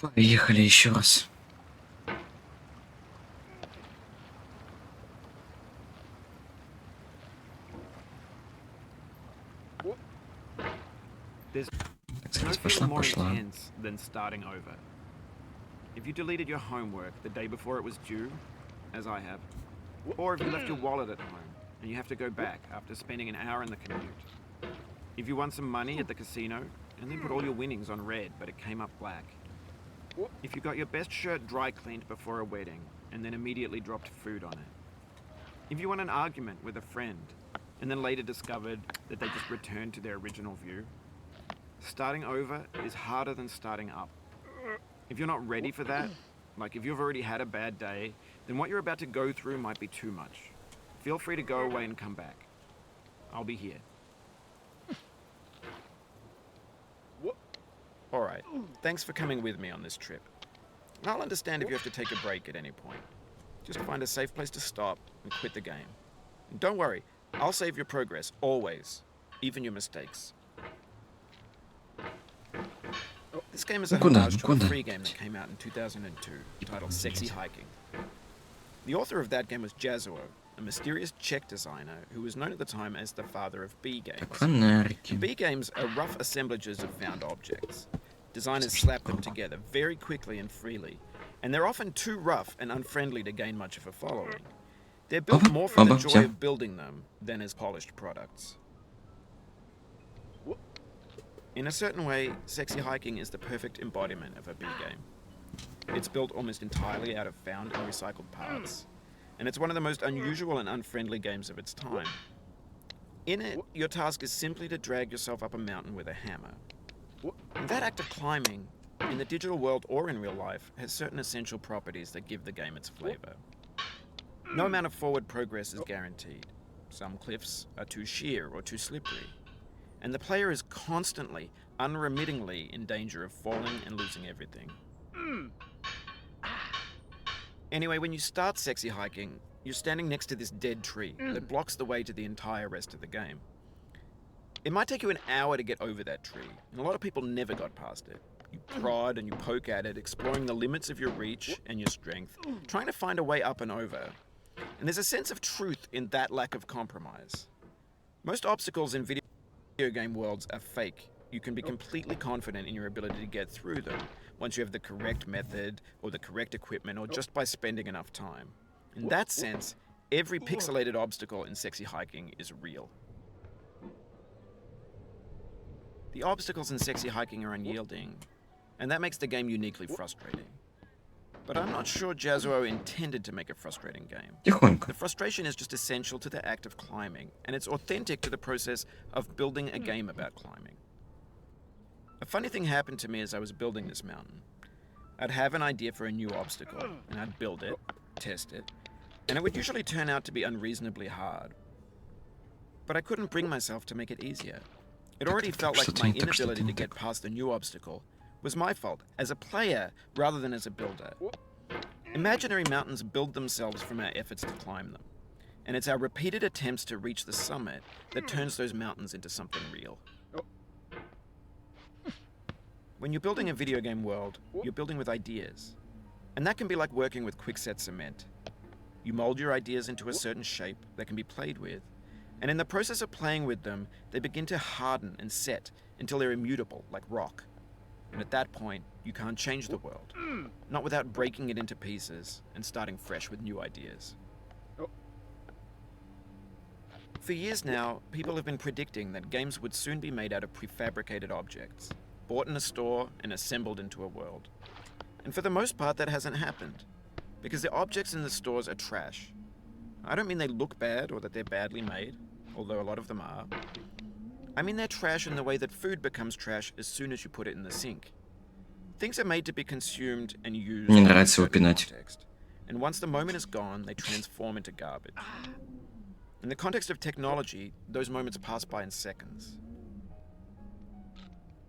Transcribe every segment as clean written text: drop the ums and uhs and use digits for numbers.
Поехали еще раз. Так сказать, пошла. If you deleted your homework the day before it was due, as I have, or if you left your wallet at home and you have to go back after spending an hour in the commute. If you won some money at the casino and then put all your winnings on red but it came up black. If you got your best shirt dry cleaned before a wedding and then immediately dropped food on it. If you won an argument with a friend and then later discovered that they just returned to their original view. Starting over is harder than starting up. If you're not ready for that, like if you've already had a bad day, then what you're about to go through might be too much. Feel free to go away and come back. I'll be here. Alright, thanks for coming with me on this trip. I'll understand if you have to take a break at any point. Just find a safe place to stop and quit the game. And don't worry, I'll save your progress, always. Even your mistakes. This game is a homage to a free game that came out in 2002, titled Sexy Hiking. The author of that game was Jazuo, a mysterious Czech designer who was known at the time as the father of B games. B games are rough assemblages of found objects. Designers slap them together very quickly and freely, and they're often too rough and unfriendly to gain much of a following. They're built more for the joy of building them than as polished products. In a certain way, Sexy Hiking is the perfect embodiment of a B game. It's built almost entirely out of found and recycled parts, and it's one of the most unusual and unfriendly games of its time. In it, your task is simply to drag yourself up a mountain with a hammer. And that act of climbing, in the digital world or in real life, has certain essential properties that give the game its flavor. No amount of forward progress is guaranteed. Some cliffs are too sheer or too slippery. And the player is constantly, unremittingly in danger of falling and losing everything. Anyway, when you start Sexy Hiking, you're standing next to this dead tree that blocks the way to the entire rest of the game. It might take you an hour to get over that tree, and a lot of people never got past it. You prod and you poke at it, exploring the limits of your reach and your strength, trying to find a way up and over. And there's a sense of truth in that lack of compromise. Most obstacles in video game worlds are fake. You can be completely confident in your ability to get through them once you have the correct method or the correct equipment or just by spending enough time. In that sense, every pixelated obstacle in Sexy Hiking is real. The obstacles in Sexy Hiking are unyielding, and that makes the game uniquely frustrating. But I'm not sure Jazuo intended to make a frustrating game. The frustration is just essential to the act of climbing, and it's authentic to the process of building a game about climbing. A funny thing happened to me as I was building this mountain. I'd have an idea for a new obstacle, and I'd build it, test it, and it would usually turn out to be unreasonably hard. But I couldn't bring myself to make it easier. It already felt like my inability to get past the new obstacle was my fault, as a player rather than as a builder. Imaginary mountains build themselves from our efforts to climb them, and it's our repeated attempts to reach the summit that turns those mountains into something real. When you're building a video game world, you're building with ideas, and that can be like working with quickset cement. You mold your ideas into a certain shape that can be played with, and in the process of playing with them, they begin to harden and set until they're immutable, like rock. And at that point, you can't change the world. Not without breaking it into pieces and starting fresh with new ideas. For years now, people have been predicting that games would soon be made out of prefabricated objects, bought in a store and assembled into a world. And for the most part, that hasn't happened, because the objects in the stores are trash. I don't mean they look bad or that they're badly made, although a lot of them are. I mean they're trash in the way that food becomes trash as soon as you put it in the sink. Things are made to be consumed and used in a certain context, and once the moment is gone, they transform into garbage. In the context of technology, those moments pass by in seconds.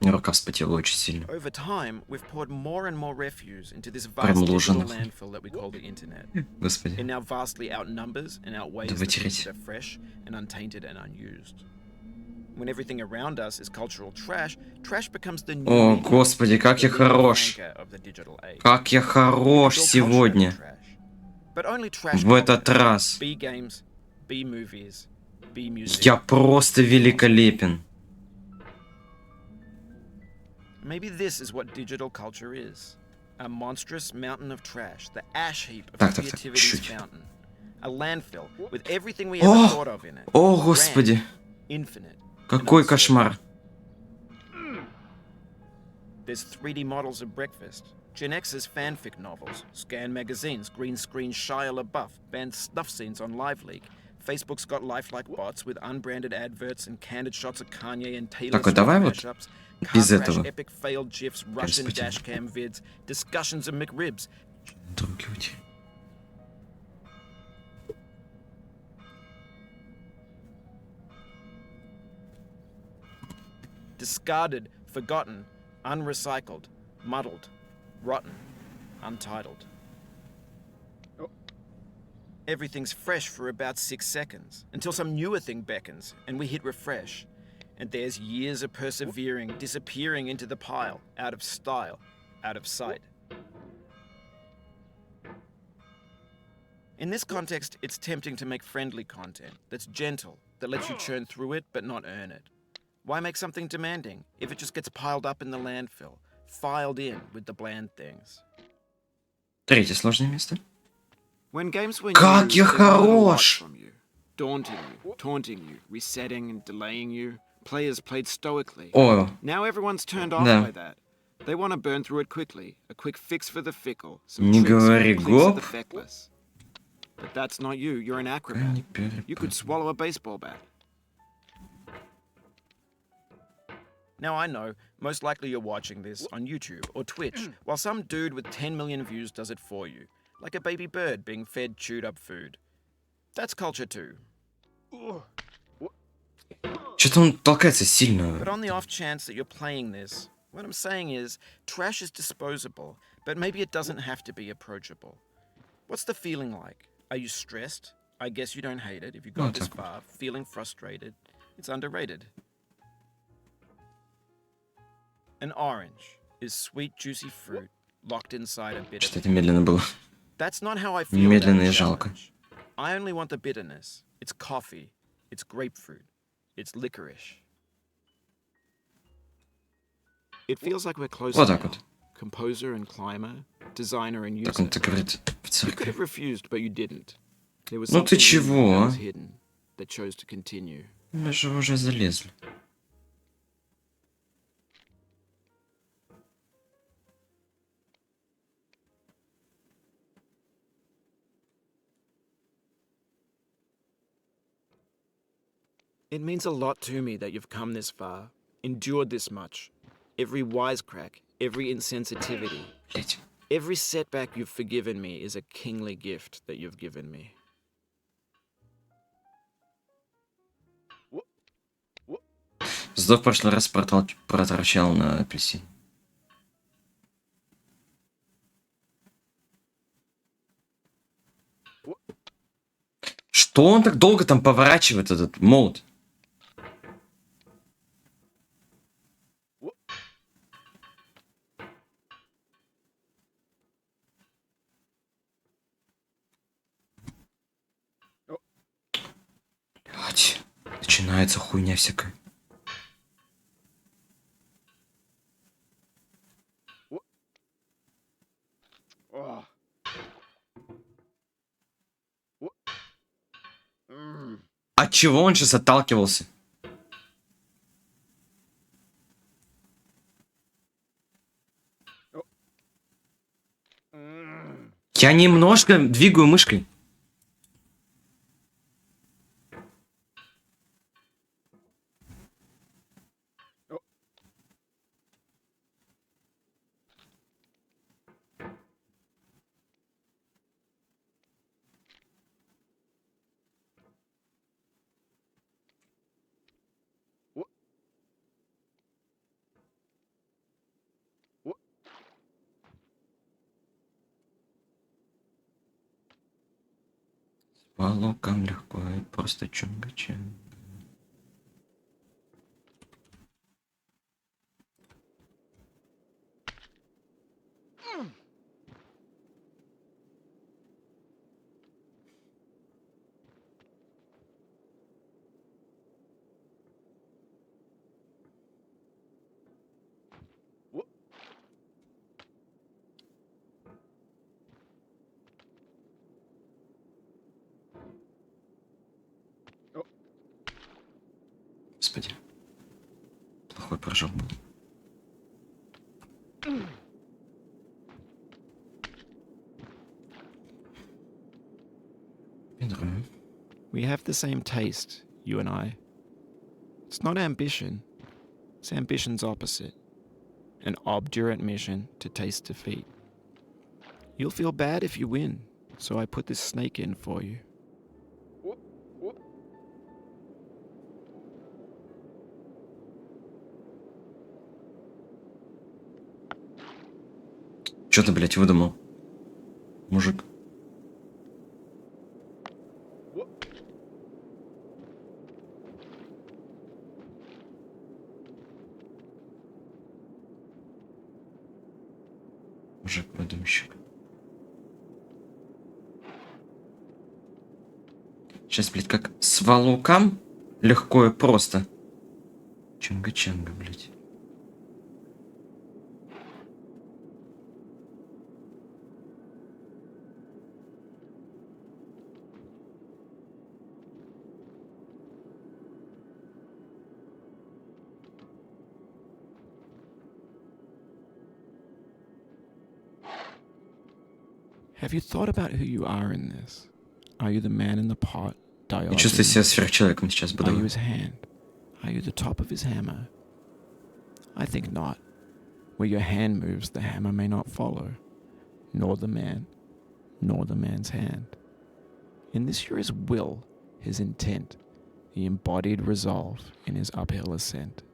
Рука вспотела очень сильно. Over time, we've poured more and more refuse into this vast digital landfill that we call the internet. Господи. It now vastly outnumbers and outweighs the things that are fresh and untainted and unused. When everything around us is cultural trash, trash becomes the new О, medium, господи, как я the leading хорош. flanker of the digital age. Как я You can хорош build culture сегодня. out of trash, but only trash В этот culture. раз. B games, B movies, B music. Я просто великолепен. Maybe this is what digital culture is. A monstrous mountain of trash, the ash heap of Так, creativity's чуть. fountain. A landfill with everything we ever О! thought of in it. О, господи. Grand, infinite, Какой and кошмар. There's 3D models of breakfast, Gen X's fanfic novels, scan magazines, green screen Shia LaBeouf, banned snuff scenes on LiveLeak. Facebook's got lifelike bots with unbranded adverts and candid shots of Kanye and Taylor Так, вот Swift давай вот mashups, без car crash, этого. epic failed gifs, Russian dashcam vids, discussions of McRibs. Трогивать. Discarded, forgotten, unrecycled, muddled, rotten, untitled. Everything's fresh for about 6 seconds, until some newer thing beckons, and we hit refresh. And there's years of persevering, disappearing into the pile, out of style, out of sight. In this context, it's tempting to make friendly content that's gentle, that lets you churn through it but not earn it. Why make something demanding if it just gets piled up in the landfill, filed in with the bland things? Третье сложное место. When games were Как new, я they wanted a lot хорош! from you. Daunting you, taunting you, resetting and delaying you. Players played stoically. О, Now everyone's turned off Да. by that. They want to burn through it quickly. A quick fix for the fickle. Some Не tricks for говори the clicks of гоп. the feckless. But that's not you. You're an Пока acrobat. не You could swallow a baseball bat. Now I know, most likely you're watching this on YouTube or Twitch, while some dude with 10 million views does it for you, like a baby bird being fed chewed up food. That's culture too. Что-то он толкается But сильно. on the off chance that you're playing this, what I'm saying is, trash is disposable, but maybe it doesn't have to be approachable. What's the feeling like? Are you stressed? I guess you don't hate it if you got Вот this так вот. far. Feeling frustrated? It's underrated. An orange is sweet, juicy fruit locked inside a bitter. Что-то медленно было. That's not how I feel about Медленно a и жалко. challenge. I only want the bitterness. It's coffee. It's grapefruit. It's licorice. It feels like we're close Вот now. так вот. Composer and climber, designer and Так user. он-то говорит в You could церкви. have refused, but you didn't. There was Ну ты something in you чего, that а? was hidden, that chose to continue. Мы же уже залезли. It means a lot to me that you've come this far, endured this much. Every wisecrack, every insensitivity, Блять. every setback you've forgiven me is a kingly gift that you've given me. Зато в прошлый раз проторчал на апельсин. Что он так долго там поворачивает, этот молот? Блять. Начинается хуйня всякая. От чего он сейчас отталкивался? Я немножко двигаю мышкой. По локам легко и просто чунга-чунга. Господи. Плохой прыжок был. We have the same taste, you and I. It's not ambition. It's ambition's opposite. An obdurate mission to taste defeat. You'll feel bad if you win, so I put this snake in for you. Чё ты, блядь, выдумал? Мужик. Мужик-выдумщик. Сейчас, блядь, как с валукам легко и просто. Чанга-чанга, блядь. Have you thought about who you are in this? Are you the man in the pot? Я чувствую себя сверхчеловеком сейчас, Are you буду. his hand? Are you the top of his hammer? I think not. Where your hand moves, the hammer may not follow, nor the man, nor the man's hand. In this you're his will, his intent, the embodied resolve in his uphill ascent.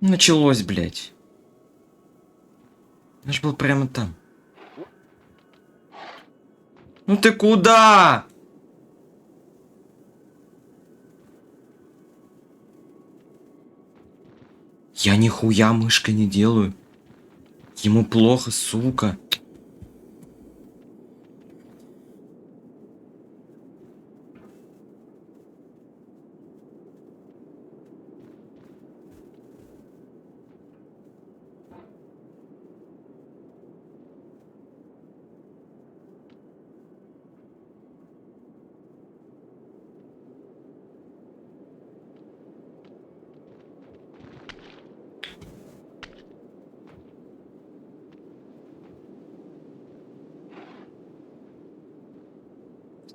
Началось, блядь. Я ж был прямо там. Ну ты куда? Я нихуя мышкой не делаю. Ему плохо, сука.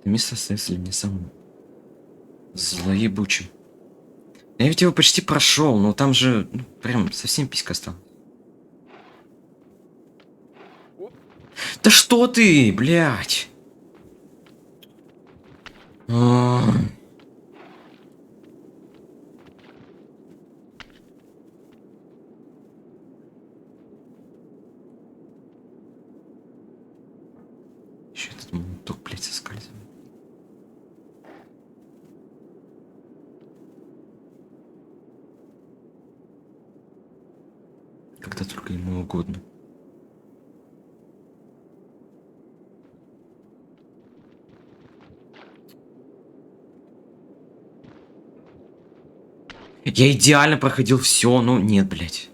Место остается для меня самым злоебучим. Я ведь его почти прошел, но там же прям совсем писька стала. Да что ты, блядь? Еще этот молоток, блядь, соскальзывает. Когда только ему угодно. Я идеально проходил все, но нет, блядь.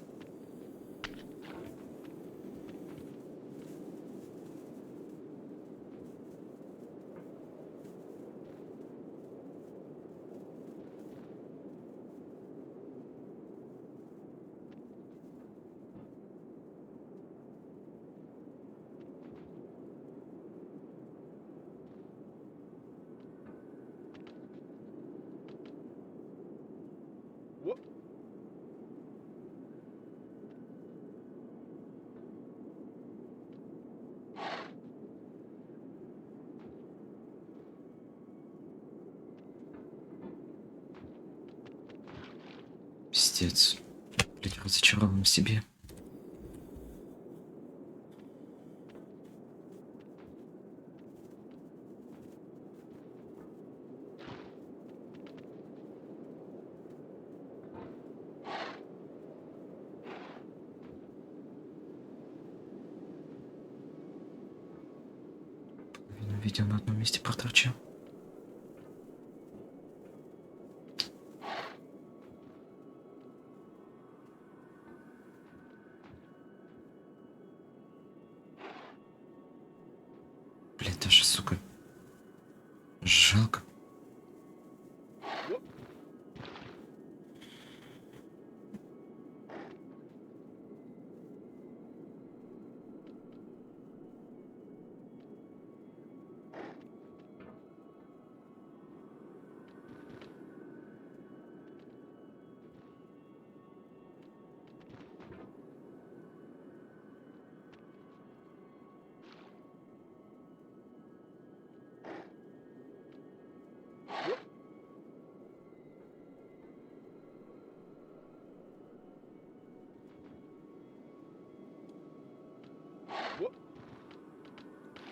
Пиздец. Блять, разочарован в себе. Видео на одном месте проторчал. Блин, даже, сука, жалко.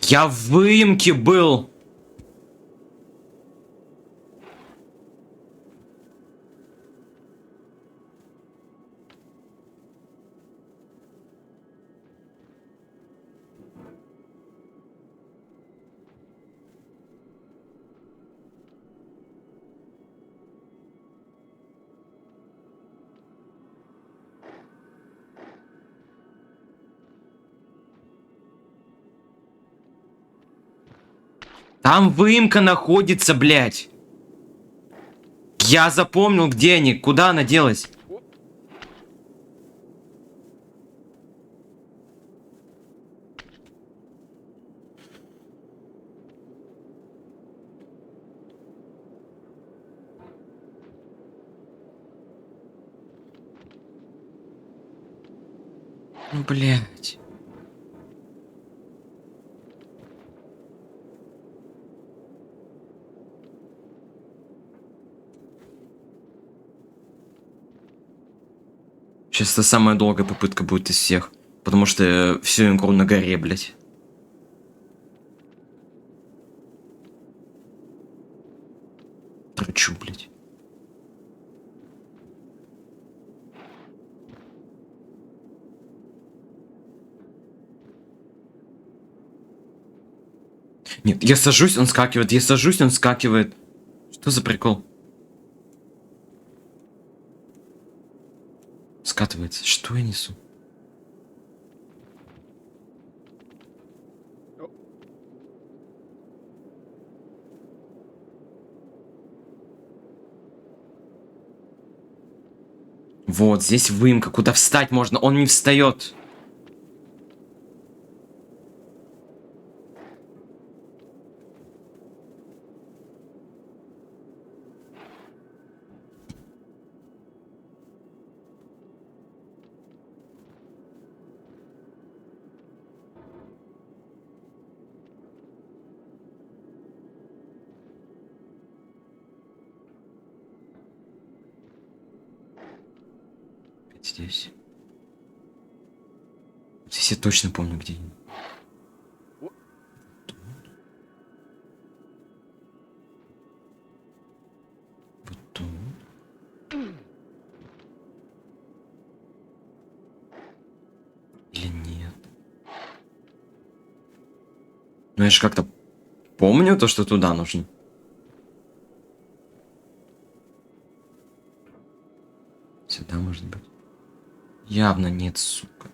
Я в выемке был. Там выемка находится, блядь. Я запомнил, где они, куда она делась. Ну, блядь. Сейчас это самая долгая попытка будет из всех. Потому что всю игру на горе, блядь. Трачу, блядь. Нет, я сажусь, он скакивает. Я сажусь, он скакивает. Что за прикол? Скатывается. Что я несу? Вот, здесь выемка. Куда встать можно? Он не встает. Здесь. Здесь я точно помню, где они. Вот тут. Или нет? Ну я же как-то помню то, что туда нужно. Сюда может быть. Явно нет, сука.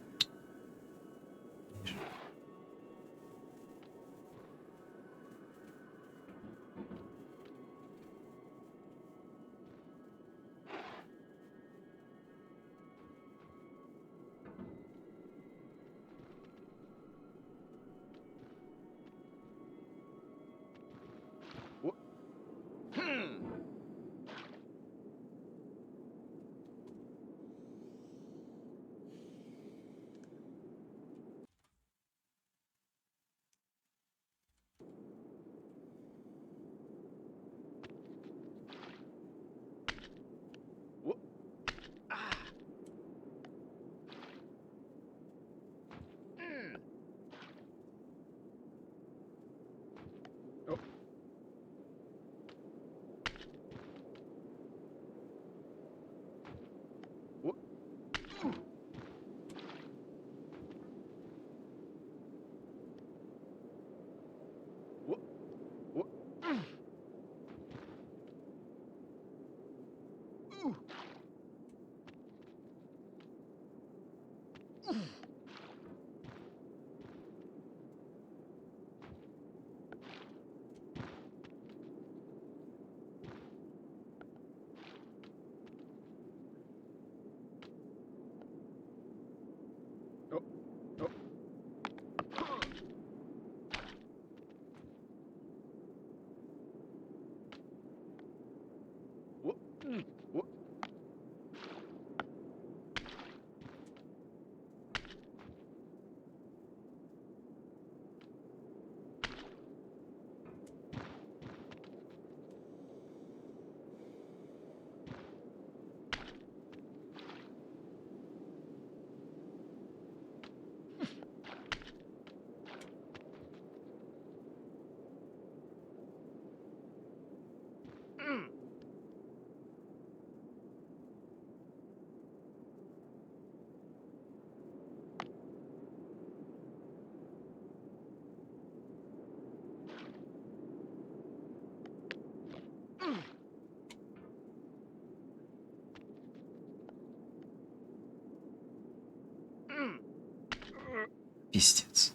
Пиздец.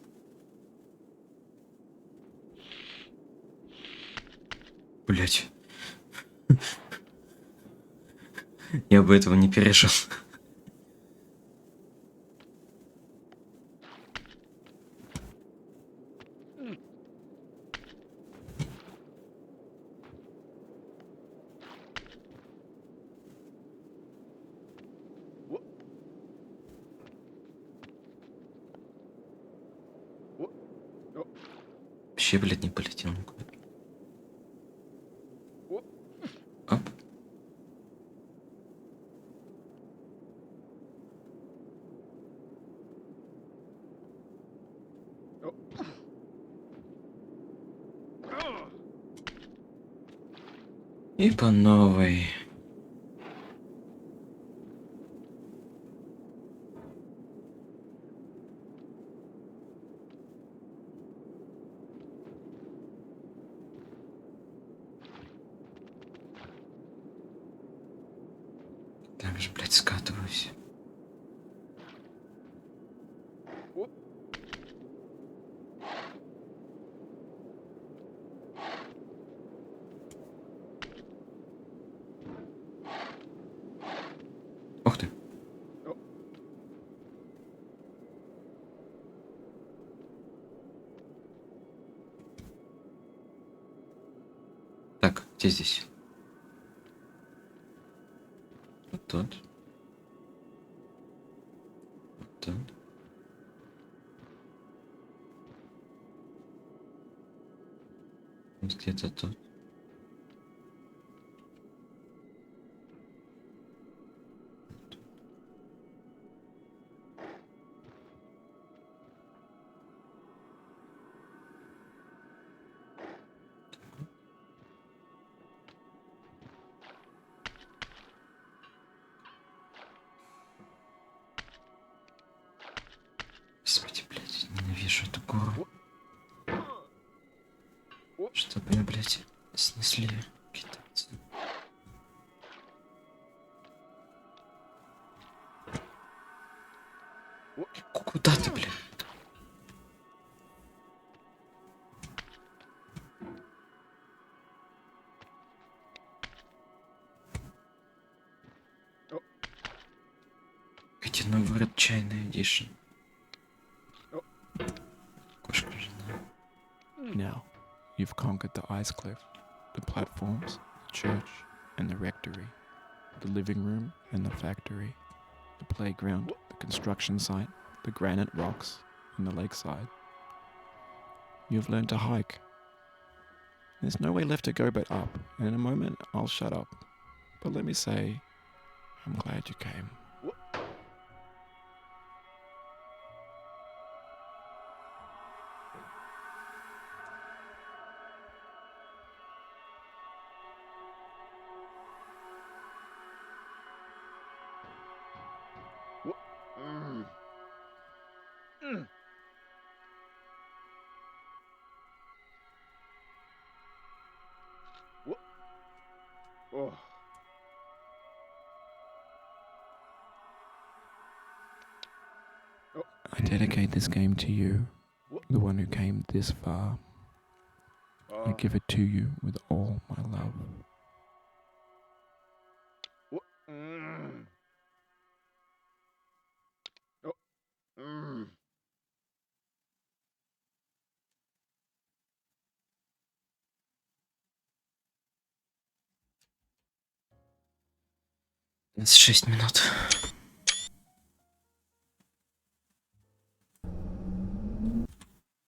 Блять. Я бы этого не пережил. Вообще, блядь, не полетел никуда. Оп. И по новой. Так же, блядь, скатываюсь. Ух ты. Так, где здесь? Вот тут. Вот тут. Вот где-то тут. Господи, блядь, ненавижу эту гору. Чтоб меня, блядь, снесли китайцы. Куда ты, блядь? Getting Over It чайная эдишн. Кошка жена. Now, you've conquered the ice cliff, the platforms, the church, and the rectory, the living room and the factory, the playground, the construction site, the granite rocks, and the lakeside. You've learned to hike. There's no way left to go but up, and in a moment I'll shut up. But let me say, I'm glad you came. I dedicate this game to you, the one who came this far. I give it to you with all my love. С 6 минут.